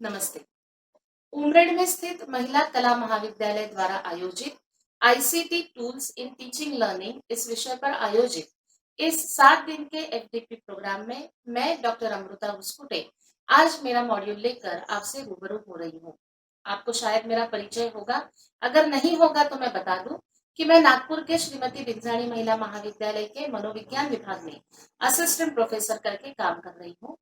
नमस्ते। उमरेड में स्थित महिला कला महाविद्यालय द्वारा आयोजित ICT tools in teaching learning इस विषय पर आयोजित इस 7 दिन के एफडीपी प्रोग्राम में मैं डॉक्टर अमृता बुस्कुटे आज मेरा मॉड्यूल लेकर आपसे रूबरू हो रही हूँ। आपको शायद मेरा परिचय होगा, अगर नहीं होगा तो मैं बता दूं कि मैं नागपुर के श्रीमती बिंजानी महिला महाविद्यालय के मनोविज्ञान विभाग में असिस्टेंट प्रोफेसर करके काम कर रही हूँ।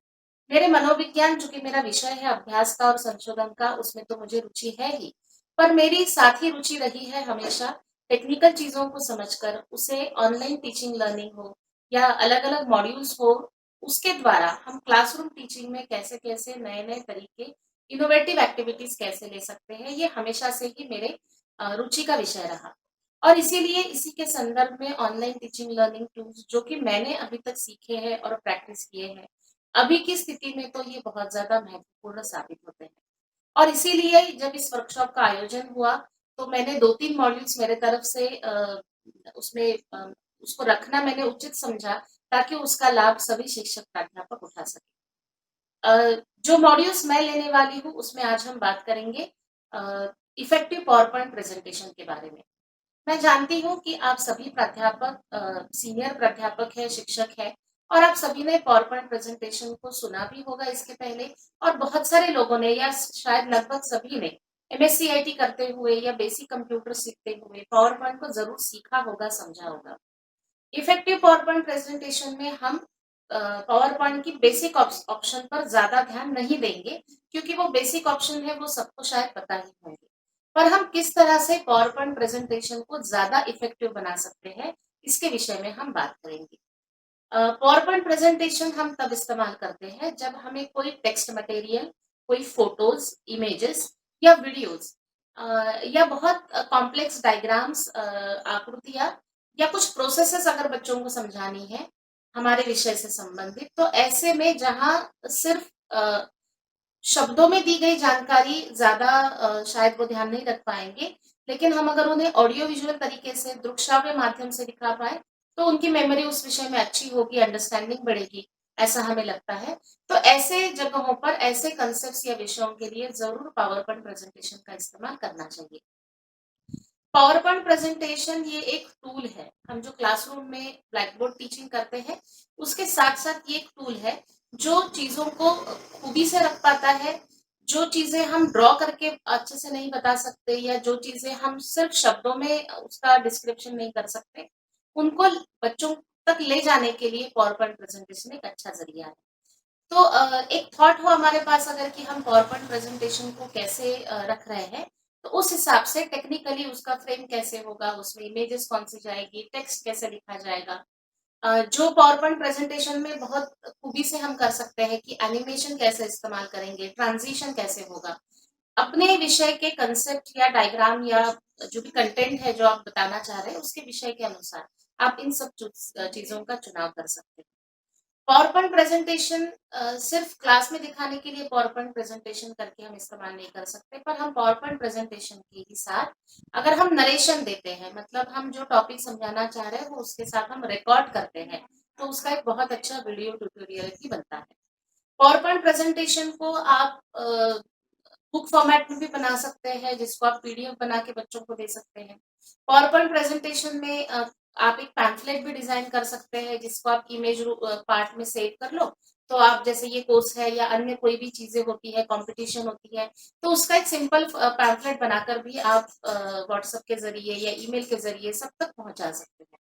मेरे मनोविज्ञान जो कि मेरा विषय है अभ्यास का और संशोधन का, उसमें तो मुझे रुचि है ही, पर मेरी साथ ही रुचि रही है हमेशा टेक्निकल चीजों को समझकर उसे ऑनलाइन टीचिंग लर्निंग हो या अलग अलग मॉड्यूल्स हो, उसके द्वारा हम क्लासरूम टीचिंग में कैसे कैसे नए नए तरीके इनोवेटिव एक्टिविटीज कैसे ले सकते हैं, ये हमेशा से ही मेरे रुचि का विषय रहा। और इसीलिए इसी के संदर्भ में ऑनलाइन टीचिंग लर्निंग टूल्स जो कि मैंने अभी तक सीखे हैं और प्रैक्टिस किए हैं, अभी की स्थिति में तो ये बहुत ज्यादा महत्वपूर्ण साबित होते हैं। और इसीलिए जब इस वर्कशॉप का आयोजन हुआ तो मैंने 2-3 मॉड्यूल्स मेरे तरफ से उसमें उसको रखना मैंने उचित समझा, ताकि उसका लाभ सभी शिक्षक प्राध्यापक उठा सके। जो मॉड्यूल्स मैं लेने वाली हूँ उसमें आज हम बात करेंगे इफेक्टिव पावर पॉइंट प्रेजेंटेशन के बारे में। मैं जानती हूँ कि आप सभी प्राध्यापक सीनियर प्राध्यापक है, शिक्षक है, और आप सभी ने पावर पॉइंट प्रेजेंटेशन को सुना भी होगा इसके पहले, और बहुत सारे लोगों ने या शायद लगभग सभी ने एमएससीआईटी करते हुए या बेसिक कंप्यूटर सीखते हुए पावर पॉइंट को जरूर सीखा होगा, समझा होगा। इफेक्टिव पावर पॉइंट प्रेजेंटेशन में हम पावर पॉइंट की बेसिक ऑप्शन पर ज्यादा ध्यान नहीं देंगे, क्योंकि वो बेसिक ऑप्शन है वो सबको शायद पता ही होंगे। पर हम किस तरह से पावर पॉइंट प्रेजेंटेशन को ज्यादा इफेक्टिव बना सकते हैं, इसके विषय में हम बात करेंगे। पावर पॉइंट प्रेजेंटेशन हम तब इस्तेमाल करते हैं जब हमें कोई टेक्स्ट मटेरियल, कोई फोटोज, इमेजेस या वीडियोस या बहुत कॉम्प्लेक्स डायग्राम्स, आकृतियां या कुछ प्रोसेसेस अगर बच्चों को समझानी है हमारे विषय से संबंधित, तो ऐसे में जहां सिर्फ शब्दों में दी गई जानकारी ज्यादा शायद वो ध्यान नहीं रख पाएंगे, लेकिन हम अगर उन्हें ऑडियो विजुअल तरीके से दृक श्राव्य माध्यम से दिखा पाए तो उनकी मेमोरी उस विषय में अच्छी होगी, अंडरस्टैंडिंग बढ़ेगी, ऐसा हमें लगता है। तो ऐसे जगहों पर ऐसे कंसेप्ट या विषयों के लिए जरूर पावर पॉइंट प्रेजेंटेशन का इस्तेमाल करना चाहिए। पावर पॉइंट प्रेजेंटेशन ये एक टूल है, हम जो क्लासरूम में ब्लैक बोर्ड टीचिंग करते हैं उसके साथ साथ ये एक टूल है जो चीजों को खूबी से रख पाता है। जो चीजें हम ड्रॉ करके अच्छे से नहीं बता सकते या जो चीजें हम सिर्फ शब्दों में उसका डिस्क्रिप्शन नहीं कर सकते, उनको बच्चों तक ले जाने के लिए पावर पॉइंट प्रेजेंटेशन एक अच्छा जरिया है। तो एक थॉट हो हमारे पास अगर कि हम पावर पॉइंट प्रेजेंटेशन को कैसे रख रहे हैं, तो उस हिसाब से टेक्निकली उसका फ्रेम कैसे होगा, उसमें इमेजेस कौन सी जाएगी, टेक्स्ट कैसे लिखा जाएगा। जो पावर पॉइंट प्रेजेंटेशन में बहुत खूबी से हम कर सकते हैं कि एनिमेशन कैसे इस्तेमाल करेंगे, ट्रांजिशन कैसे होगा, अपने विषय के कंसेप्ट या डायग्राम या जो भी कंटेंट है जो आप बताना चाह रहे हैं उसके विषय के अनुसार आप इन सब चीजों का चुनाव कर सकते हैं। पावर पॉइंट प्रेजेंटेशन सिर्फ क्लास में दिखाने के लिए पावर पॉइंट प्रेजेंटेशन करके हम इस्तेमाल नहीं कर सकते, पर हम पावर पॉइंट प्रेजेंटेशन के ही साथ अगर हम नरेशन देते हैं, मतलब हम जो टॉपिक समझाना चाह रहे हैं वो उसके साथ हम रिकॉर्ड करते हैं, तो उसका एक बहुत अच्छा वीडियो ट्यूटोरियल भी बनता है। पावर पॉइंट प्रेजेंटेशन को आप बुक फॉर्मेट में भी बना सकते हैं, जिसको आप पीडीएफ बना के बच्चों को दे सकते हैं। पावर पॉइंट प्रेजेंटेशन में आप एक पैम्फलेट भी डिजाइन कर सकते हैं जिसको आप इमेज पार्ट में सेव कर लो। तो आप जैसे ये कोर्स है या अन्य कोई भी चीजें होती है, कंपटीशन होती है, तो उसका एक सिंपल पैम्फलेट बनाकर भी आप व्हाट्सएप के जरिए या ईमेल के जरिए सब तक पहुंचा सकते हैं।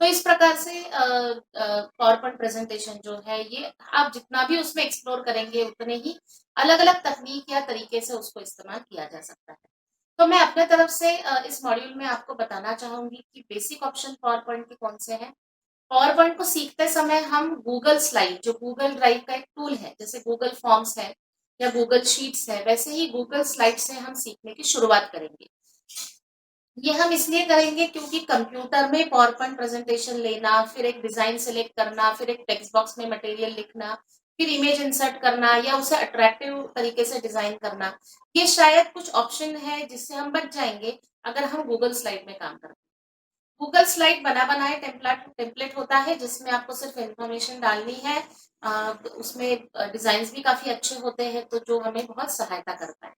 तो इस प्रकार से पावर पॉइंट प्रेजेंटेशन जो है ये आप जितना भी उसमें एक्सप्लोर करेंगे उतने ही अलग अलग तकनीक या तरीके से उसको इस्तेमाल किया जा सकता है। तो मैं अपने तरफ से इस मॉड्यूल में आपको बताना चाहूंगी कि बेसिक ऑप्शन पावर पॉइंट के कौन से हैं। पावर पॉइंट को सीखते समय हम गूगल स्लाइड, जो गूगल ड्राइव का एक टूल है, जैसे गूगल फॉर्म्स है या गूगल शीट्स है, वैसे ही गूगल स्लाइड से हम सीखने की शुरुआत करेंगे। ये हम इसलिए करेंगे क्योंकि कंप्यूटर में पावर पॉइंट प्रेजेंटेशन लेना, फिर एक डिजाइन सेलेक्ट करना, फिर एक टेक्स्ट बॉक्स में मटेरियल लिखना, फिर इमेज इंसर्ट करना या उसे अट्रैक्टिव तरीके से डिजाइन करना, ये शायद कुछ ऑप्शन है जिससे हम बच जाएंगे अगर हम गूगल स्लाइड में काम करते हैं। गूगल स्लाइड बना बनाए टेम्पलेट होता है जिसमें आपको सिर्फ इंफॉर्मेशन डालनी है। उसमें डिजाइन भी काफी अच्छे होते हैं तो जो हमें बहुत सहायता करता है।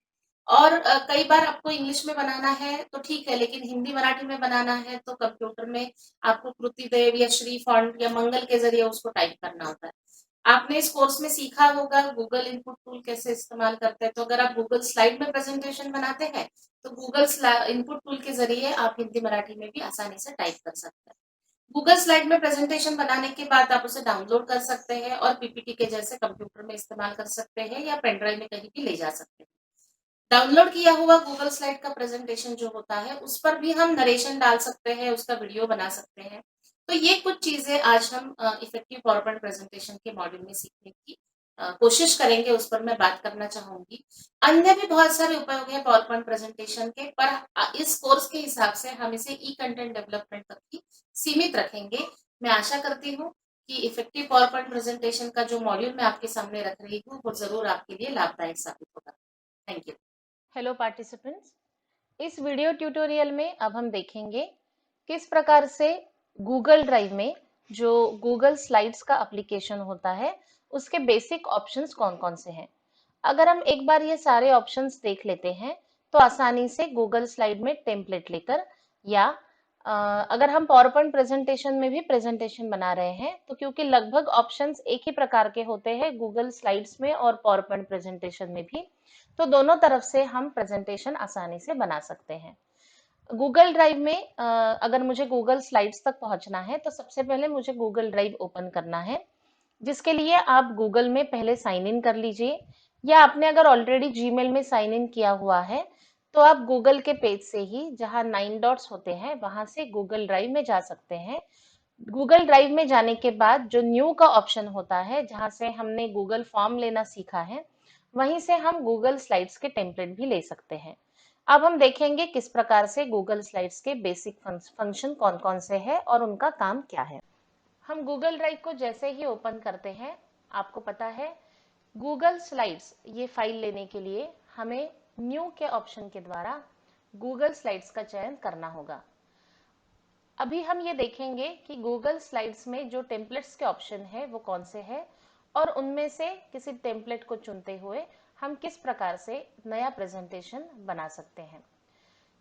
और कई बार आपको इंग्लिश में बनाना है तो ठीक है, लेकिन हिंदी मराठी में बनाना है तो कंप्यूटर में आपको कृतिदेव या श्री फॉन्ट या मंगल के जरिए उसको टाइप करना होता है। आपने इस कोर्स में सीखा होगा गूगल इनपुट टूल कैसे इस्तेमाल करते हैं, तो अगर आप गूगल स्लाइड में प्रेजेंटेशन बनाते हैं तो गूगल इनपुट टूल के जरिए आप हिंदी मराठी में भी आसानी से टाइप कर सकते हैं। गूगल स्लाइड में प्रेजेंटेशन बनाने के बाद आप उसे डाउनलोड कर सकते हैं और पीपीटी के जैसे कंप्यूटर में इस्तेमाल कर सकते हैं या पेनड्राइव में कहीं भी ले जा सकते हैं। डाउनलोड किया हुआ गूगल स्लाइड का प्रेजेंटेशन जो होता है उस पर भी हम नरेशन डाल सकते हैं, उसका वीडियो बना सकते हैं। तो ये कुछ चीजें आज हम इफेक्टिव पावरपॉइंट प्रेजेंटेशन के मॉड्यूल में सीखने की कोशिश करेंगे, उस पर मैं बात करना चाहूंगी। अन्य भी बहुत सारे उपयोग है पावरपॉइंट प्रेजेंटेशन के, पर इस कोर्स के हिसाब से हम इसे ई कंटेंट डेवलपमेंट तक ही सीमित रखेंगे। मैं आशा करती हूँ कि इफेक्टिव पावरपॉइंट प्रेजेंटेशन का जो मॉड्यूल मैं आपके सामने रख रही हूँ वो जरूर आपके लिए लाभदायक साबित होगा। Thank you. हेलो पार्टिसिपेंट्स, इस वीडियो ट्यूटोरियल में अब हम देखेंगे किस प्रकार से गूगल ड्राइव में जो गूगल स्लाइड्स का एप्लीकेशन होता है उसके बेसिक ऑप्शंस कौन-कौन से हैं। अगर हम एक बार ये सारे ऑप्शंस देख लेते हैं तो आसानी से गूगल स्लाइड में टेम्पलेट लेकर या अगर हम पावर पॉइंट प्रेजेंटेशन में भी प्रेजेंटेशन बना रहे हैं तो क्योंकि लगभग ऑप्शंस एक ही प्रकार के होते हैं गूगल स्लाइड्स में और पावर पॉइंट प्रेजेंटेशन में भी, तो दोनों तरफ से हम प्रेजेंटेशन आसानी से बना सकते हैं। गूगल ड्राइव में अगर मुझे गूगल स्लाइड्स तक पहुंचना है तो सबसे पहले मुझे गूगल ड्राइव ओपन करना है, जिसके लिए आप गूगल में पहले साइन इन कर लीजिए, या आपने अगर ऑलरेडी जीमेल में साइन इन किया हुआ है तो आप गूगल के पेज से ही जहां 9 डॉट्स होते हैं वहां से गूगल ड्राइव में जा सकते हैं। गूगल ड्राइव में जाने के बाद जो न्यू का ऑप्शन होता है जहां से हमने गूगल फॉर्म लेना सीखा है, वहीं से हम गूगल स्लाइड्स के टेम्पलेट भी ले सकते हैं। अब हम देखेंगे किस प्रकार से गूगल स्लाइड्स के बेसिक फंक्शन कौन-कौन से हैं और उनका काम क्या है। हम गूगल ड्राइव को जैसे ही ओपन करते हैं, आपको पता है गूगल स्लाइड्स ये फाइल लेने के लिए हमें न्यू के ऑप्शन के द्वारा गूगल स्लाइड्स का चयन करना होगा। अभी हम ये देखेंगे कि गूगल स्लाइड्स में जो टेम्पलेट्स के ऑप्शन है वो कौन से हैं और उनमें से किसी टेम्पलेट को चुनते हुए हम किस प्रकार से नया प्रेजेंटेशन बना सकते हैं।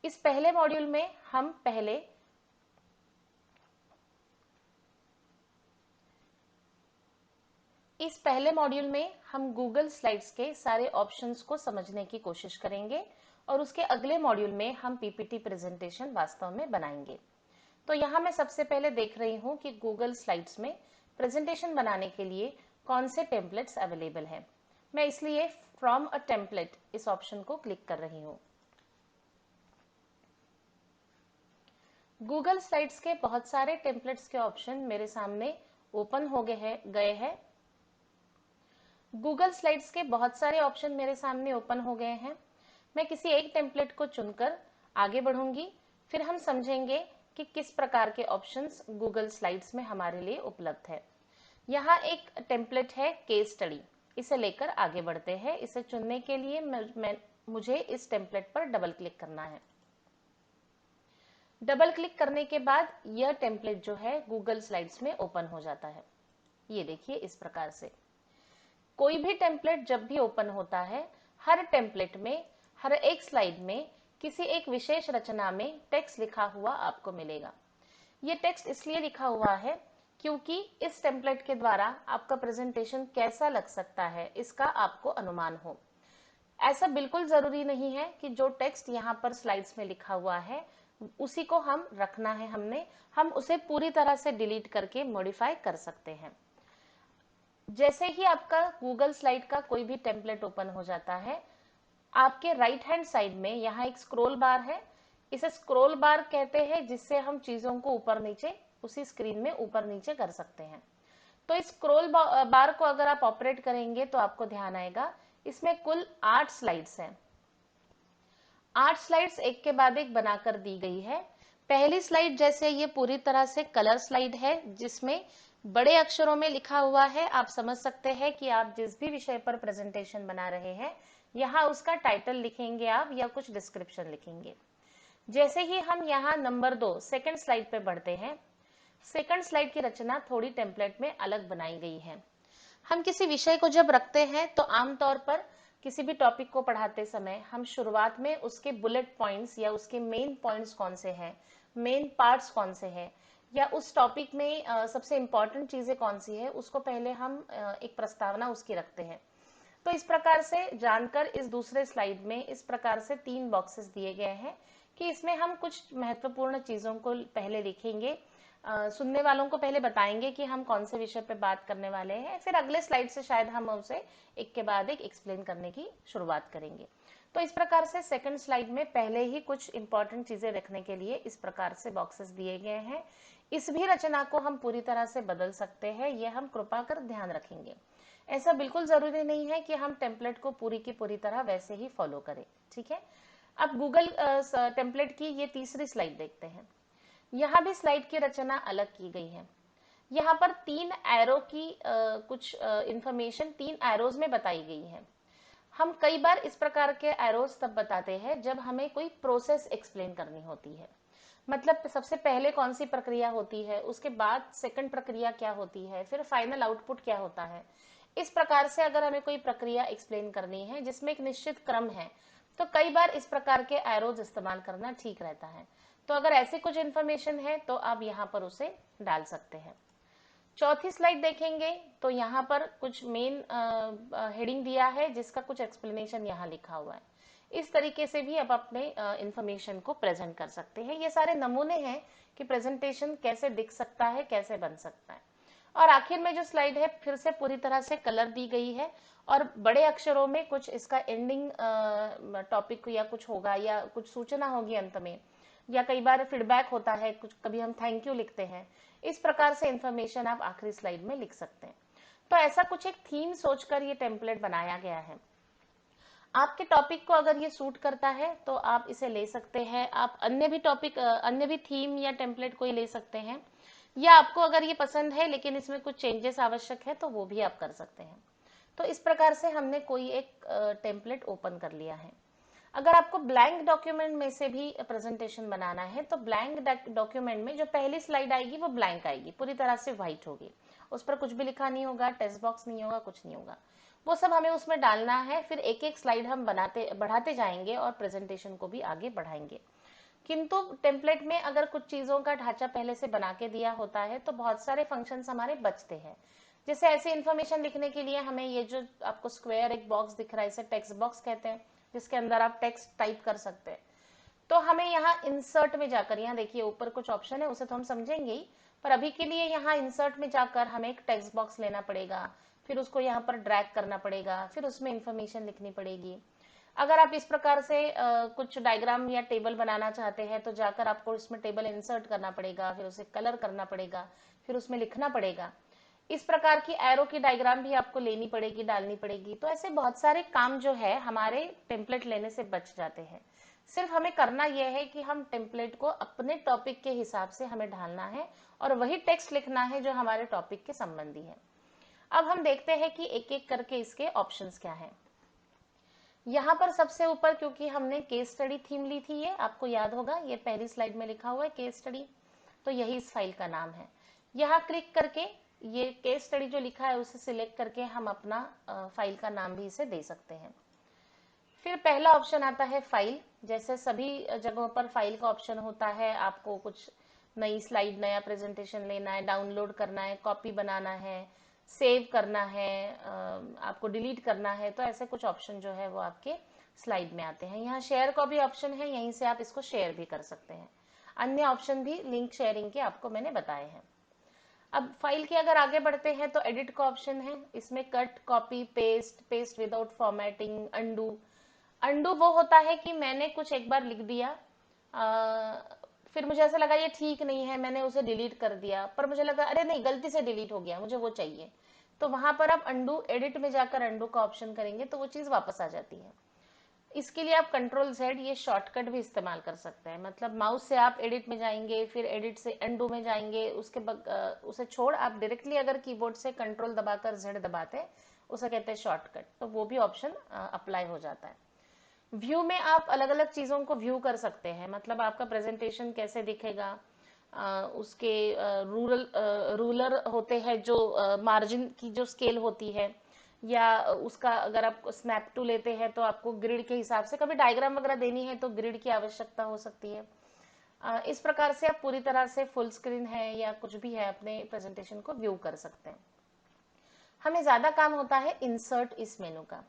इस पहले मॉड्यूल में हम गूगल स्लाइड्स के सारे ऑप्शंस को समझने की कोशिश करेंगे और उसके अगले मॉड्यूल में हम पीपीटी प्रेजेंटेशन वास्तव में बनाएंगे। तो यहाँ मैं सबसे पहले देख रही हूँ कि गूगल स्लाइड्स में प्रेजेंटेशन बनाने के लिए कौन से टेम्पलेट्स अवेलेबल हैं। मैं इसलिए फ्रॉम अ टेम्पलेट इस ऑप्शन को क्लिक कर रही हूँ। गूगल स्लाइड्स के बहुत सारे टेम्पलेट्स के ऑप्शन मेरे सामने ओपन हो गए हैं। गूगल स्लाइड्स के बहुत सारे ऑप्शन मेरे सामने ओपन हो गए हैं। मैं किसी एक टेम्पलेट को चुनकर आगे बढ़ूंगी, फिर हम समझेंगे कि किस प्रकार के ऑप्शंस गूगल स्लाइड्स में हमारे लिए उपलब्ध है। यहाँ एक टेम्पलेट है केस स्टडी, इसे लेकर आगे बढ़ते हैं। इसे चुनने के लिए मुझे इस टेम्पलेट पर डबल क्लिक करना है। डबल क्लिक करने के बाद यह टेम्पलेट जो है गूगल स्लाइड्स में ओपन हो जाता है। ये देखिए इस प्रकार से। कोई भी टेम्पलेट जब भी ओपन होता है, हर टेम्पलेट में हर एक स्लाइड में किसी एक विशेष रचना में टेक्स्ट लिखा हुआ आपको मिलेगा। ये टेक्स्ट इसलिए लिखा हुआ है क्योंकि इस टेम्पलेट के द्वारा आपका प्रेजेंटेशन कैसा लग सकता है इसका आपको अनुमान हो। ऐसा बिल्कुल जरूरी नहीं है कि जो टेक्स्ट यहाँ पर स्लाइड्स में लिखा हुआ है उसी को हम रखना है। हम उसे पूरी तरह से डिलीट करके मॉडिफाई कर सकते हैं। जैसे ही आपका गूगल स्लाइड का कोई भी टेम्पलेट ओपन हो जाता है, आपके राइट हैंड साइड में यहाँ एक स्क्रॉल बार है। इसे स्क्रॉल बार कहते हैं, जिससे हम चीजों को ऊपर नीचे उसी स्क्रीन में ऊपर नीचे कर सकते हैं। तो इस स्क्रॉल बार को अगर आप ऑपरेट करेंगे तो आपको ध्यान आएगा इसमें कुल 8 स्लाइड्स हैं। 8 स्लाइड्स एक के बाद एक बनाकर दी गई है। पहली स्लाइड जैसे ये पूरी तरह से कलर स्लाइड है, जिसमें बड़े अक्षरों में लिखा हुआ है। आप समझ सकते हैं कि आप जिस भी विषय पर प्रेजेंटेशन बना रहे हैं यहाँ उसका टाइटल लिखेंगे आप या कुछ डिस्क्रिप्शन लिखेंगे। जैसे ही हम यहाँ नंबर 2 सेकंड स्लाइड पे बढ़ते हैं, सेकंड स्लाइड की रचना थोड़ी टेम्पलेट में अलग बनाई गई है। हम किसी विषय को जब रखते हैं तो आमतौर पर किसी भी टॉपिक को पढ़ाते समय हम शुरुआत में उसके बुलेट पॉइंट्स या उसके मेन पॉइंट्स कौन से हैं, मेन पार्ट्स कौन से हैं, या उस टॉपिक में सबसे इंपॉर्टेंट चीजें कौन सी है, उसको पहले हम एक प्रस्तावना उसकी रखते हैं। तो इस प्रकार से जानकर इस दूसरे स्लाइड में इस प्रकार से 3 बॉक्सेस दिए गए हैं कि इसमें हम कुछ महत्वपूर्ण चीजों को पहले लिखेंगे, सुनने वालों को पहले बताएंगे कि हम कौन से विषय पे बात करने वाले हैं, फिर अगले स्लाइड से शायद हम उसे एक के बाद एक एक्सप्लेन करने की शुरुआत करेंगे। तो इस प्रकार से सेकंड स्लाइड में पहले ही कुछ इंपॉर्टेंट चीजें रखने के लिए इस प्रकार से बॉक्सेस दिए गए हैं। इस भी रचना को हम पूरी तरह से बदल सकते हैं, यह हम कृपा कर ध्यान रखेंगे। ऐसा बिल्कुल जरूरी नहीं है कि हम टेम्पलेट को पूरी की पूरी तरह वैसे ही फॉलो करें, ठीक है। अब गूगल टेम्पलेट की ये तीसरी स्लाइड देखते हैं। यहाँ भी स्लाइड की रचना अलग की गई है। यहाँ पर 3 एरो की कुछ इंफॉर्मेशन 3 एरोज में बताई गई है। हम कई बार इस प्रकार के एरोज तब बताते हैं जब हमें कोई प्रोसेस एक्सप्लेन करनी होती है। मतलब सबसे पहले कौन सी प्रक्रिया होती है, उसके बाद सेकंड प्रक्रिया क्या होती है, फिर फाइनल आउटपुट क्या होता है। इस प्रकार से अगर हमें कोई प्रक्रिया एक्सप्लेन करनी है जिसमें एक निश्चित क्रम है, तो कई बार इस प्रकार के एरोज इस्तेमाल करना ठीक रहता है। तो अगर ऐसी कुछ इन्फॉर्मेशन है तो आप यहाँ पर उसे डाल सकते हैं। चौथी स्लाइड देखेंगे तो यहाँ पर कुछ मेन हेडिंग दिया है जिसका कुछ एक्सप्लेनेशन यहाँ लिखा हुआ है। इस तरीके से भी आप अपने इंफॉर्मेशन को प्रेजेंट कर सकते हैं। ये सारे नमूने हैं कि प्रेजेंटेशन कैसे दिख सकता है, कैसे बन सकता है। और आखिर में जो स्लाइड है फिर से पूरी तरह से कलर दी गई है और बड़े अक्षरों में कुछ इसका एंडिंग टॉपिक या कुछ होगा या कुछ सूचना होगी अंत में, या कई बार फीडबैक होता है, कुछ कभी हम थैंक यू लिखते हैं। इस प्रकार से इंफॉर्मेशन आप आखिरी स्लाइड में लिख सकते हैं। तो ऐसा कुछ एक थीम सोचकर ये टेम्पलेट बनाया गया है। आपके टॉपिक को अगर ये सूट करता है तो आप इसे ले सकते हैं। आप अन्य भी टॉपिक, अन्य भी थीम या टेम्पलेट कोई ले सकते हैं, या आपको अगर ये पसंद है लेकिन इसमें कुछ चेंजेस आवश्यक है तो वो भी आप कर सकते हैं। तो इस प्रकार से हमने कोई एक टेम्पलेट ओपन कर लिया है। अगर आपको ब्लैंक डॉक्यूमेंट में से भी प्रेजेंटेशन बनाना है तो ब्लैंक डॉक्यूमेंट में जो पहली स्लाइड आएगी वो ब्लैंक आएगी, पूरी तरह से व्हाइट होगी, उस पर कुछ भी लिखा नहीं होगा, टेक्स्ट बॉक्स नहीं होगा, कुछ नहीं होगा। वो सब हमें उसमें डालना है, फिर एक एक स्लाइड हम बनाते बढ़ाते जाएंगे और प्रेजेंटेशन को भी आगे बढ़ाएंगे। किंतु टेम्पलेट में अगर कुछ चीजों का ढांचा पहले से बना के दिया होता है तो बहुत सारे फंक्शंस हमारे बचते हैं। जैसे ऐसी इन्फॉर्मेशन लिखने के लिए हमें ये जो आपको स्क्वायर एक बॉक्स दिख रहा है इसे टेक्स्ट बॉक्स कहते हैं, जिसके अंदर आप टेक्स्ट टाइप कर सकते हैं। तो हमें यहाँ इंसर्ट में जाकर, यहाँ देखिए ऊपर कुछ ऑप्शन है, उसे तो हम समझेंगे ही, पर अभी के लिए यहाँ इंसर्ट में जाकर हमें एक टेक्स्ट बॉक्स लेना पड़ेगा, फिर उसको यहाँ पर ड्रैग करना पड़ेगा, फिर उसमें इंफॉर्मेशन लिखनी पड़ेगी। अगर आप इस प्रकार से कुछ डायग्राम या टेबल बनाना चाहते हैं तो जाकर आपको इसमें टेबल इंसर्ट करना पड़ेगा, फिर उसे कलर करना पड़ेगा, फिर उसमें लिखना पड़ेगा। इस प्रकार की एरो की डायग्राम भी आपको लेनी पड़ेगी, डालनी पड़ेगी। तो ऐसे बहुत सारे काम जो है हमारे टेम्पलेट लेने से बच जाते हैं। सिर्फ हमें करना यह है कि हम टेम्पलेट को अपने टॉपिक के हिसाब से हमें ढालना है और वही टेक्स्ट लिखना है जो हमारे टॉपिक के संबंधी है। अब हम देखते हैं कि एक एक करके इसके ऑप्शंस क्या हैं। यहाँ पर सबसे ऊपर, क्योंकि हमने केस स्टडी थीम ली थी, ये आपको याद होगा, ये पहली स्लाइड में लिखा हुआ है केस स्टडी, तो यही इस फाइल का नाम है। यहाँ क्लिक करके ये केस स्टडी जो लिखा है उसे सिलेक्ट करके हम अपना फाइल का नाम भी इसे दे सकते हैं। फिर पहला ऑप्शन आता है फाइल। जैसे सभी जगहों पर फाइल का ऑप्शन होता है, आपको कुछ नई स्लाइड, नया प्रेजेंटेशन लेना है, डाउनलोड करना है, कॉपी बनाना है, सेव करना है, आपको डिलीट करना है, तो ऐसे कुछ ऑप्शन जो है वो आपके स्लाइड में आते हैं। यहाँ शेयर का भी ऑप्शन है, यहीं से आप इसको शेयर भी कर सकते हैं। अन्य ऑप्शन भी लिंक शेयरिंग के आपको मैंने बताए हैं। अब फाइल के अगर आगे बढ़ते हैं तो एडिट का ऑप्शन है, इसमें cut, copy, paste, paste without formatting, undo. Undo वो होता है कि मैंने कुछ एक बार लिख दिया, फिर मुझे ऐसा लगा ये ठीक नहीं है, मैंने उसे डिलीट कर दिया, पर मुझे लगा अरे नहीं गलती से डिलीट हो गया, मुझे वो चाहिए, तो वहां पर आप अंडू, एडिट में जाकर अंडू का ऑप्शन करेंगे तो वो चीज वापस आ जाती है। इसके लिए आप कंट्रोल जेड ये शॉर्टकट भी इस्तेमाल कर सकते हैं। मतलब माउस से आप एडिट में जाएंगे, फिर एडिट से अंडू में जाएंगे, उसे छोड़ आप डायरेक्टली अगर कीबोर्ड से कंट्रोल दबाकर जेड दबाते, उसे कहते हैं शॉर्टकट, तो वो भी ऑप्शन अप्लाई हो जाता है। व्यू में आप अलग अलग चीजों को व्यू कर सकते हैं, मतलब आपका प्रेजेंटेशन कैसे दिखेगा। उसके रूलर होते हैं जो मार्जिन की जो स्केल होती है, या उसका अगर आप स्नैप टू लेते हैं तो आपको ग्रिड के हिसाब से, कभी डायग्राम वगैरह देनी है तो ग्रिड की आवश्यकता हो सकती है। इस प्रकार से आप पूरी तरह से फुल स्क्रीन है या कुछ भी है अपने प्रेजेंटेशन को व्यू कर सकते हैं। हमें ज्यादा काम होता है इंसर्ट इस मेनू का।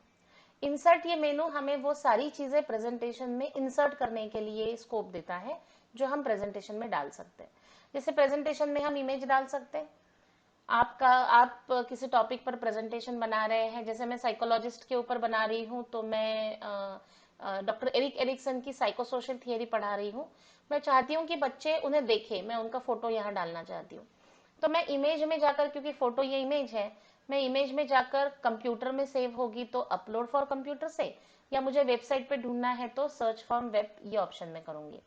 इंसर्ट ये मेनू हमें वो सारी चीजें प्रेजेंटेशन में इंसर्ट करने के लिए स्कोप देता है जो हम प्रेजेंटेशन में डाल सकते हैं। जैसे प्रेजेंटेशन में हम इमेज डाल सकते हैं। आप किसी टॉपिक पर प्रेजेंटेशन बना रहे हैं, जैसे मैं साइकोलॉजिस्ट के ऊपर बना रही हूँ, तो मैं डॉक्टर एरिक एरिक्सन की साइको सोशल थियरी पढ़ा रही हूँ। मैं चाहती हूँ कि बच्चे उन्हें देखें, मैं उनका फोटो यहाँ डालना चाहती हूँ। तो मैं इमेज में जाकर, क्योंकि फोटो ये इमेज है, मैं इमेज में जाकर कंप्यूटर में सेव होगी तो अपलोड फॉर कंप्यूटर से, या मुझे वेबसाइट पे ढूंढना है तो सर्च फ्रॉम वेब ये ऑप्शन में करूंगी।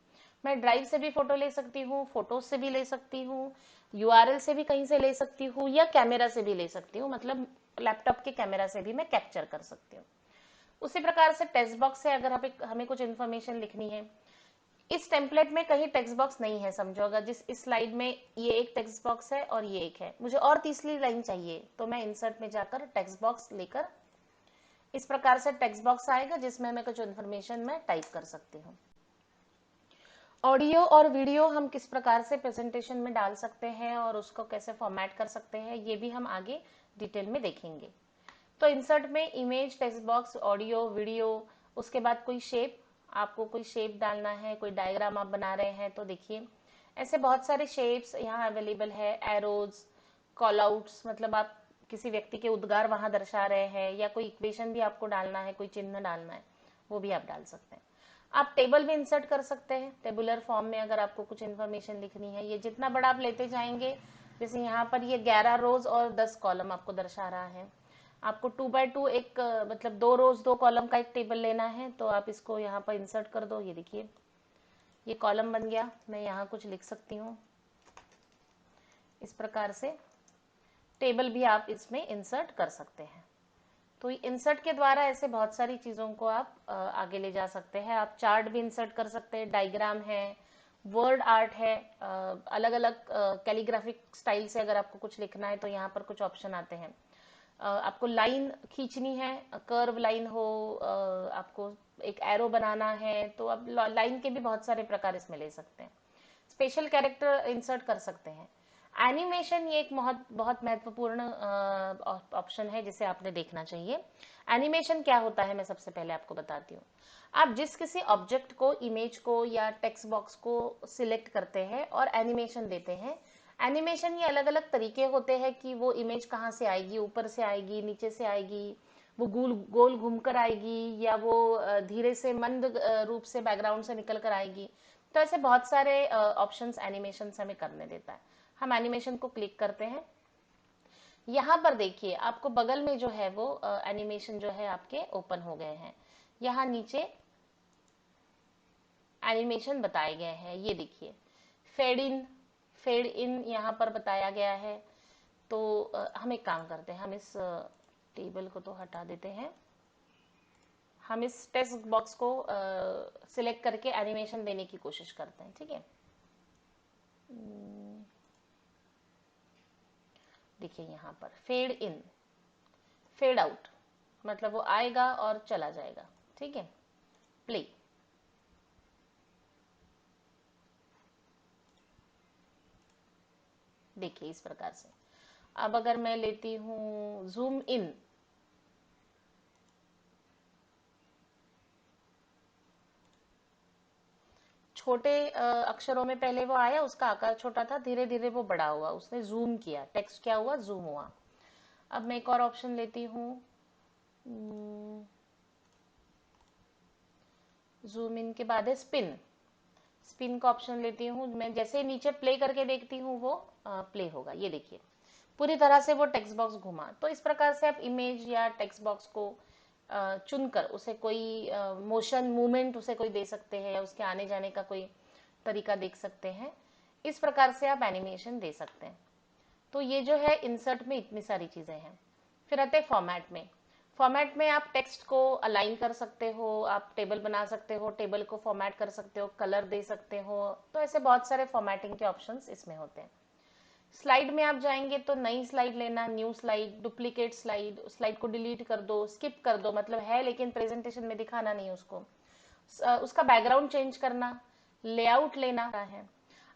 मैं ड्राइव से भी फोटो ले सकती हूँ, फोटोज से भी ले सकती हूँ, यूआरएल से भी कहीं से ले सकती हूँ, या कैमरा से भी ले सकती हूँ, मतलब लैपटॉप के कैमरा से भी मैं कैप्चर कर सकती हूँ। उसी प्रकार से टेक्स्ट बॉक्स से अगर हमें कुछ इन्फॉर्मेशन लिखनी है, इस टेम्पलेट में कहीं टेक्स्ट बॉक्स नहीं है, समझो अगर जिस इस स्लाइड में ये एक टेक्स्ट बॉक्स है और ये एक है, मुझे और तीसरी लाइन चाहिए, तो मैं इंसर्ट में जाकर टेक्स्ट बॉक्स लेकर इस प्रकार से टेक्स्ट बॉक्स आएगा जिसमें मैं कुछ इन्फॉर्मेशन में टाइप कर सकती हूँ। ऑडियो और वीडियो हम किस प्रकार से प्रेजेंटेशन में डाल सकते हैं और उसको कैसे फॉर्मेट कर सकते हैं, ये भी हम आगे डिटेल में देखेंगे। तो इंसर्ट में image, text box, audio, video, उसके बाद कोई शेप, आपको कोई शेप डालना है, कोई डायग्राम आप बना रहे हैं तो देखिए ऐसे बहुत सारे शेप्स यहाँ अवेलेबल है। एरोज, कॉल आउट्स, मतलब आप किसी व्यक्ति के उद्गार वहां दर्शा रहे हैं, या कोई इक्वेशन भी आपको डालना है, कोई चिन्ह डालना है, वो भी आप डाल सकते हैं। आप टेबल भी इंसर्ट कर सकते हैं टेबुलर फॉर्म में, अगर आपको कुछ इन्फॉर्मेशन लिखनी है। ये जितना बड़ा आप लेते जाएंगे, जैसे यहाँ पर ये 11 रोज और 10 कॉलम आपको दर्शा रहा है, आपको 2x2 एक मतलब 2 रोज 2 कॉलम का एक टेबल लेना है, तो आप इसको यहाँ पर इंसर्ट कर दो। ये देखिए ये कॉलम बन गया, मैं यहाँ कुछ लिख सकती हूँ। इस प्रकार से टेबल भी आप इसमें इंसर्ट कर सकते हैं। तो इंसर्ट के द्वारा ऐसे बहुत सारी चीजों को आप आगे ले जा सकते हैं। आप चार्ट भी इंसर्ट कर सकते हैं, डायग्राम है, वर्ड आर्ट है, अलग अलग कैलीग्राफिक स्टाइल से अगर आपको कुछ लिखना है तो यहाँ पर कुछ ऑप्शन आते हैं। आपको लाइन खींचनी है, कर्व लाइन हो, आपको एक एरो बनाना है, तो आप लाइन के भी बहुत सारे प्रकार इसमें ले सकते हैं। स्पेशल कैरेक्टर इंसर्ट कर सकते हैं। एनिमेशन ये एक बहुत बहुत महत्वपूर्ण ऑप्शन है जिसे आपने देखना चाहिए। एनिमेशन क्या होता है मैं सबसे पहले आपको बताती हूँ। आप जिस किसी ऑब्जेक्ट को, इमेज को या टेक्स्ट बॉक्स को सिलेक्ट करते हैं और एनिमेशन देते हैं, एनिमेशन ये अलग अलग तरीके होते हैं कि वो इमेज कहाँ से आएगी, ऊपर से आएगी, नीचे से आएगी, वो गोल गोल घूमकर आएगी, या वो धीरे से मंद रूप से बैकग्राउंड से निकल कर आएगी। तो ऐसे बहुत सारे ऑप्शंस एनिमेशन से हमें करने देता है। हम एनिमेशन को क्लिक करते हैं। यहाँ पर देखिए आपको बगल में जो है वो एनिमेशन जो है आपके ओपन हो गए हैं। यहाँ नीचे एनिमेशन बताए गए हैं, ये देखिए फेड इन, फेड इन यहाँ पर बताया गया है। तो हम एक काम करते हैं, हम इस टेबल को तो हटा देते हैं, हम इस टेक्स्ट बॉक्स को सिलेक्ट करके एनिमेशन देने की कोशिश करते हैं, ठीक है। देखिए यहाँ पर फेड इन, फेड आउट, मतलब वो आएगा और चला जाएगा, ठीक है। प्ले, देखिए इस प्रकार से। अब अगर मैं लेती हूँ जूम इन, छोटे अक्षरों में पहले वो आया, उसका आकार छोटा था, धीरे धीरे वो बड़ा हुआ, उसने जूम किया, टेक्स्ट क्या हुआ, जूम हुआ। अब मैं एक और ऑप्शन लेती हूँ, जूम इन के बाद है स्पिन, स्पिन का ऑप्शन लेती हूँ मैं। जैसे ही नीचे प्ले करके देखती हूँ वो प्ले होगा, ये देखिए पूरी तरह से वो टेक्स्ट बॉक्स घुमा। तो इस प्रकार से आप इमेज या टेक्स्ट बॉक्स को चुनकर उसे कोई मोशन मूवमेंट उसे कोई दे सकते हैं, या उसके आने जाने का कोई तरीका देख सकते हैं। इस प्रकार से आप एनिमेशन दे सकते हैं। तो ये जो है इंसर्ट में इतनी सारी चीजें हैं। फिर आते हैं फॉर्मेट में। फॉर्मेट में आप टेक्स्ट को अलाइन कर सकते हो, आप टेबल बना सकते हो, टेबल को फॉर्मेट कर सकते हो, कलर दे सकते हो। तो ऐसे बहुत सारे फॉर्मेटिंग के ऑप्शंस इसमें होते हैं। स्लाइड में आप जाएंगे तो नई स्लाइड लेना, new slide, duplicate slide, slide को डिलीट कर दो, स्किप कर दो, मतलब है लेकिन प्रेजेंटेशन में दिखाना नहीं उसको, उसका बैकग्राउंड चेंज करना, लेआउट लेना है।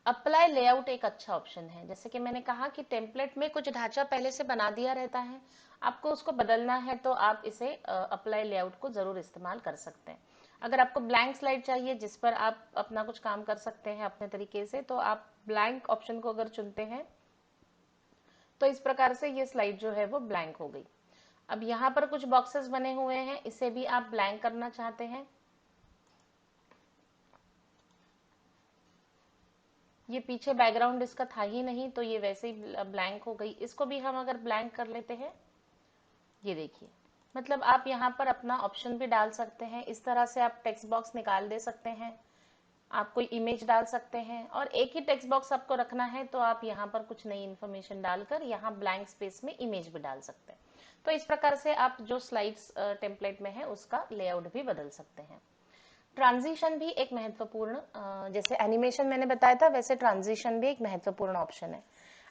अप्लाई लेआउट एक अच्छा ऑप्शन है। जैसे कि मैंने कहा कि टेम्पलेट में कुछ ढांचा पहले से बना दिया रहता है, आपको उसको बदलना है तो आप इसे अप्लाई लेआउट को जरूर इस्तेमाल कर सकते हैं। अगर आपको ब्लैंक स्लाइड चाहिए जिस पर आप अपना कुछ काम कर सकते हैं अपने तरीके से, तो आप ब्लैंक ऑप्शन को अगर चुनते हैं तो इस प्रकार से ये स्लाइड जो है वो ब्लैंक हो गई। अब यहाँ पर कुछ बॉक्सेस बने हुए हैं, इसे भी आप ब्लैंक करना चाहते हैं, ये पीछे बैकग्राउंड इसका था ही नहीं तो ये वैसे ही ब्लैंक हो गई। इसको भी हम अगर ब्लैंक कर लेते हैं, ये देखिए, मतलब आप यहाँ पर अपना ऑप्शन भी डाल सकते हैं। इस तरह से आप टेक्स्ट बॉक्स निकाल दे सकते हैं, आप कोई इमेज डाल सकते हैं, और एक ही टेक्स्ट बॉक्स आपको रखना है तो आप यहाँ पर कुछ नई इन्फॉर्मेशन डालकर यहाँ ब्लैंक स्पेस में इमेज भी डाल सकते हैं। तो इस प्रकार से आप जो स्लाइड्स टेम्पलेट में है उसका लेआउट भी बदल सकते हैं। ट्रांजिशन भी एक महत्वपूर्ण, जैसे एनिमेशन मैंने बताया था वैसे ट्रांजिशन भी एक महत्वपूर्ण ऑप्शन है।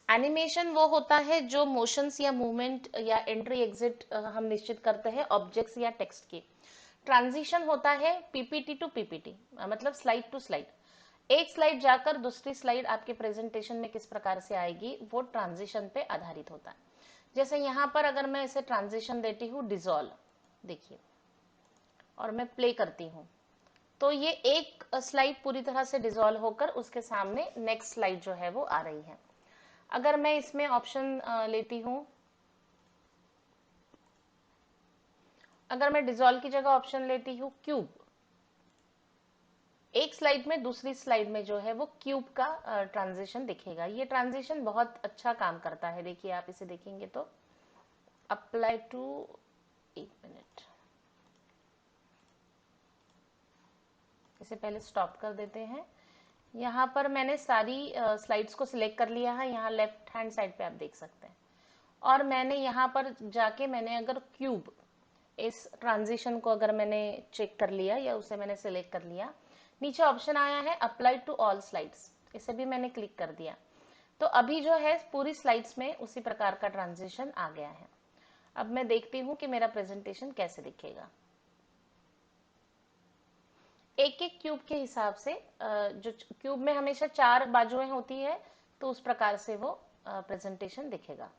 एनिमेशन वो होता है जो मोशंस या मूवमेंट या एंट्री एग्जिट हम निश्चित करते हैं ऑब्जेक्ट्स या टेक्स्ट की। ट्रांजिशन होता है पीपीटी टू पीपीटी, मतलब स्लाइड टू स्लाइड। एक स्लाइड जाकर दूसरी स्लाइड आपके प्रेजेंटेशन में किस प्रकार से आएगी वो ट्रांजिशन पे आधारित होता है। जैसे यहाँ पर अगर मैं इसे ट्रांजिशन देती हूँ डिजॉल्व, देखिए, और मैं प्ले करती हूँ तो ये एक स्लाइड पूरी तरह से डिसॉल्व होकर उसके सामने नेक्स्ट स्लाइड जो है वो आ रही है। अगर मैं इसमें ऑप्शन लेती हूँ, अगर मैं डिसॉल्व की जगह ऑप्शन लेती हूँ क्यूब, एक स्लाइड में दूसरी स्लाइड में जो है वो क्यूब का ट्रांजिशन दिखेगा। ये ट्रांजिशन बहुत अच्छा काम करता है। देखिए आप इसे देखेंगे तो अप्लाई टू, एक मिनट, इसे पहले स्टॉप कर देते हैं। यहाँ पर मैंने सारी स्लाइड्स को सिलेक्ट कर लिया है, यहाँ लेफ्ट हैंड साइड पे आप देख सकते हैं। और मैंने यहाँ पर जाके मैंने अगर क्यूब, इस ट्रांजिशन को अगर मैंने चेक कर लिया या उसे मैंने सिलेक्ट कर लिया, नीचे ऑप्शन आया है अप्लाई टू ऑल स्लाइड्स, इसे भी मैंने क्लिक कर दिया। तो अभी जो है पूरी स्लाइड्स में उसी प्रकार का ट्रांजिशन आ गया है। अब मैं देखती हूँ कि मेरा प्रेजेंटेशन कैसे दिखेगा। एक एक क्यूब के हिसाब से, जो क्यूब में हमेशा 4 बाजुएं होती है तो उस प्रकार से वो प्रेजेंटेशन दिखेगा।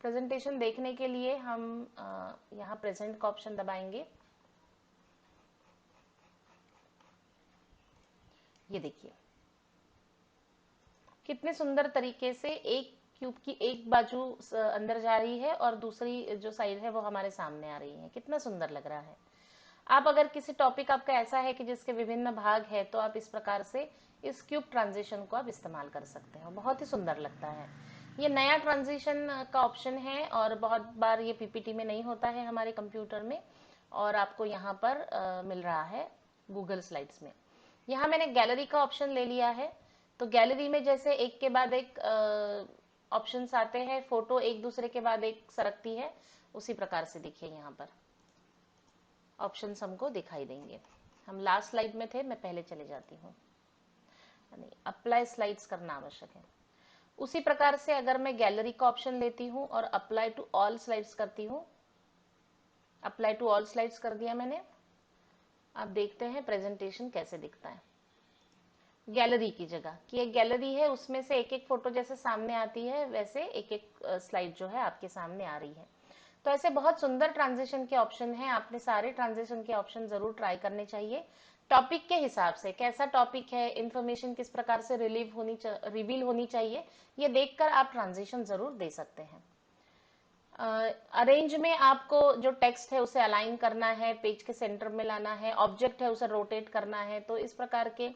प्रेजेंटेशन देखने के लिए हम यहाँ प्रेजेंट का ऑप्शन दबाएंगे। ये देखिए कितने सुंदर तरीके से एक क्यूब की एक बाजू अंदर जा रही है और दूसरी जो साइड है वो हमारे सामने आ रही है। कितना सुंदर लग रहा है। आप अगर किसी टॉपिक आपका ऐसा है कि जिसके विभिन्न भाग है तो आप इस प्रकार से इस क्यूब ट्रांजिशन को आप इस्तेमाल कर सकते हो, बहुत ही सुंदर लगता है। ये नया ट्रांजिशन का ऑप्शन है और बहुत बार ये पीपीटी में नहीं होता है हमारे कंप्यूटर में, और आपको यहाँ पर मिल रहा है गूगल स्लाइड्स में। यहाँ मैंने गैलरी का ऑप्शन ले लिया है। तो गैलरी में जैसे एक के बाद एक ऑप्शंस आते हैं, फोटो एक दूसरे के बाद एक सरकती है, उसी प्रकार से देखिए यहाँ पर ऑप्शंस हमको दिखाई देंगे। हम लास्ट स्लाइड में थे, मैं पहले चले जाती हूँ, नहीं अप्लाई स्लाइड्स करना आवश्यक है। उसी प्रकार से अगर मैं गैलरी का ऑप्शन लेती हूँ और अप्लाई टू ऑल स्लाइड्स करती हूँ, अप्लाई टू ऑल स्लाइड्स कर दिया मैंने। आप देखते हैं प्रेजेंटेशन कैसे दिखता है। गैलरी की जगह कि एक गैलरी है उसमें से एक एक फोटो जैसे सामने आती है वैसे एक एक स्लाइड जो है आपके सामने आ रही है। तो ऐसे बहुत सुंदर ट्रांजिशन के ऑप्शन हैं, आपने सारे ट्रांजिशन के ऑप्शन जरूर ट्राई करने चाहिए। टॉपिक के हिसाब से कैसा टॉपिक है, इंफॉर्मेशन किस प्रकार से रिवील होनी चाहिए, ये देखकर आप ट्रांजिशन जरूर दे सकते हैं। अरेंज में आपको जो टेक्स्ट है उसे अलाइन करना है, पेज के सेंटर में लाना है, ऑब्जेक्ट है उसे रोटेट करना है, तो इस प्रकार के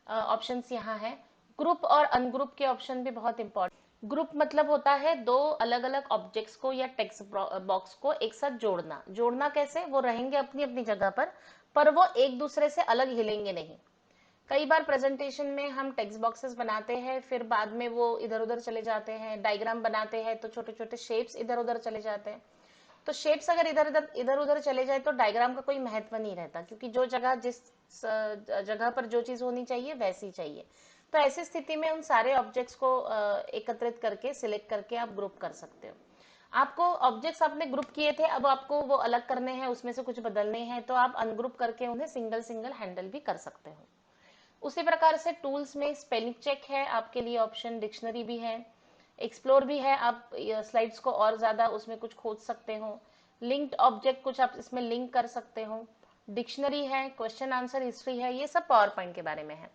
ऑप्शंस यहाँ है। ग्रुप और अनग्रुप के ऑप्शन भी बहुत इंपॉर्टेंट। ग्रुप मतलब होता है दो अलग अलग ऑब्जेक्ट्स को या टेक्स्ट बॉक्स को एक साथ जोड़ना। जोड़ना कैसे, वो रहेंगे अपनी अपनी जगह पर वो एक दूसरे से अलग हिलेंगे नहीं। कई बार प्रेजेंटेशन में हम टेक्स्ट बॉक्सेस बनाते हैं, फिर बाद में वो इधर उधर चले जाते हैं, डायग्राम बनाते हैं तो छोटे छोटे शेप्स इधर उधर चले जाते हैं। तो शेप्स अगर इधर उधर चले जाए तो डायग्राम का कोई महत्व नहीं रहता, क्योंकि जो जगह जिस जगह पर जो चीज होनी चाहिए वैसी चाहिए। तो ऐसी स्थिति में उन सारे ऑब्जेक्ट्स को एकत्रित करके सिलेक्ट करके आप ग्रुप कर सकते हो। आपको ऑब्जेक्ट्स आपने ग्रुप किए थे, अब आपको वो अलग करने हैं, उसमें से कुछ बदलने हैं, तो आप अनग्रुप करके उन्हें सिंगल सिंगल हैंडल भी कर सकते हो। उसी प्रकार से टूल्स में स्पेलिंग चेक है आपके लिए ऑप्शन, डिक्शनरी भी है, एक्सप्लोर भी है, आप स्लाइड्स को और ज्यादा उसमें कुछ खोज सकते हो। लिंक्ड ऑब्जेक्ट कुछ आप इसमें लिंक कर सकते हो। डिक्शनरी है, क्वेश्चन आंसर हिस्ट्री है, ये सब पावर पॉइंट के बारे में है।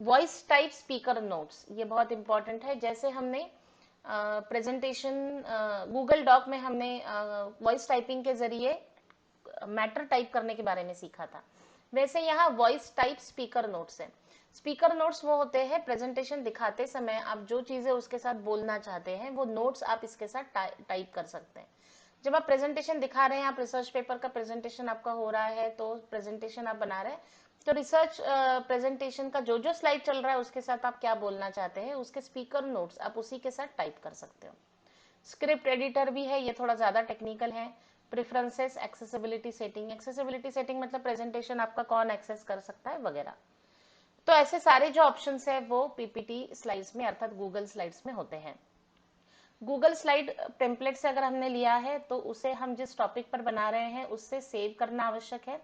वॉइस टाइप स्पीकर नोट्स, ये बहुत इंपॉर्टेंट है। जैसे हमने प्रेजेंटेशन गूगल डॉक में हमने वॉइस टाइपिंग के जरिए मैटर टाइप करने के बारे में सीखा था, वैसे यहाँ वॉइस टाइप स्पीकर नोट्स है। स्पीकर नोट्स वो होते हैं प्रेजेंटेशन दिखाते समय आप जो चीजें उसके साथ बोलना चाहते हैं वो नोट्स आप इसके साथ टाइप कर सकते हैं। जब आप प्रेजेंटेशन दिखा रहे हैं, आप रिसर्च पेपर का प्रेजेंटेशन आपका हो रहा है, तो प्रेजेंटेशन आप बना रहे हैं, तो रिसर्च प्रेजेंटेशन का जो जो स्लाइड चल रहा है उसके साथ आप क्या बोलना चाहते हैं उसके स्पीकर नोट्स आप उसी के साथ टाइप कर सकते हो। स्क्रिप्ट एडिटर भी है, ये थोड़ा ज्यादा टेक्निकल है। Preferences, accessibility setting, accessibility setting मतलब प्रेजेंटेशन आपका कौन एक्सेस कर सकता है वगैरह। तो ऐसे सारे जो ऑप्शंस है वो पीपीटी स्लाइड्स में अर्थात गूगल स्लाइड्स में होते हैं। गूगल स्लाइड टेम्पलेट से अगर हमने लिया है तो उसे हम जिस टॉपिक पर बना रहे हैं उससे सेव करना आवश्यक है।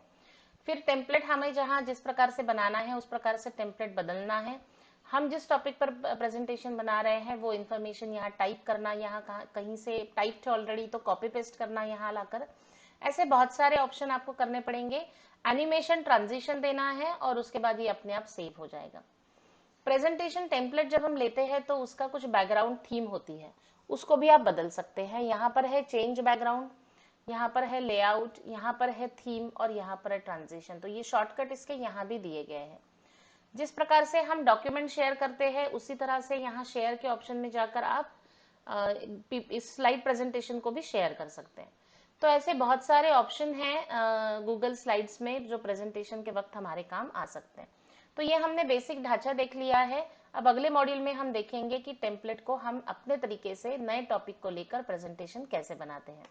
फिर टेम्पलेट हमें जहां जिस प्रकार से बनाना है उस प्रकार से टेम्पलेट बदलना है। हम जिस टॉपिक पर प्रेजेंटेशन बना रहे हैं वो इन्फॉर्मेशन यहाँ टाइप करना, यहाँ कहीं से टाइप थे ऑलरेडी तो कॉपी पेस्ट करना यहाँ लाकर, ऐसे बहुत सारे ऑप्शन आपको करने पड़ेंगे। एनिमेशन ट्रांजिशन देना है और उसके बाद ये अपने आप सेव हो जाएगा। प्रेजेंटेशन टेम्पलेट जब हम लेते हैं तो उसका कुछ बैकग्राउंड थीम होती है, उसको भी आप बदल सकते हैं। यहाँ पर है चेंज बैकग्राउंड, यहाँ पर है लेआउट, यहाँ पर है थीम और यहाँ पर है ट्रांजिशन। तो ये शॉर्टकट इसके यहाँ भी दिए गए हैं। जिस प्रकार से हम डॉक्यूमेंट शेयर करते हैं उसी तरह से यहाँ शेयर के ऑप्शन में जाकर आप इस स्लाइड प्रेजेंटेशन को भी शेयर कर सकते हैं। तो ऐसे बहुत सारे ऑप्शन हैं गूगल स्लाइड्स में जो प्रेजेंटेशन के वक्त हमारे काम आ सकते हैं। तो ये हमने बेसिक ढांचा देख लिया है। अब अगले मॉड्यूल में हम देखेंगे कि टेम्पलेट को हम अपने तरीके से नए टॉपिक को लेकर प्रेजेंटेशन कैसे बनाते हैं।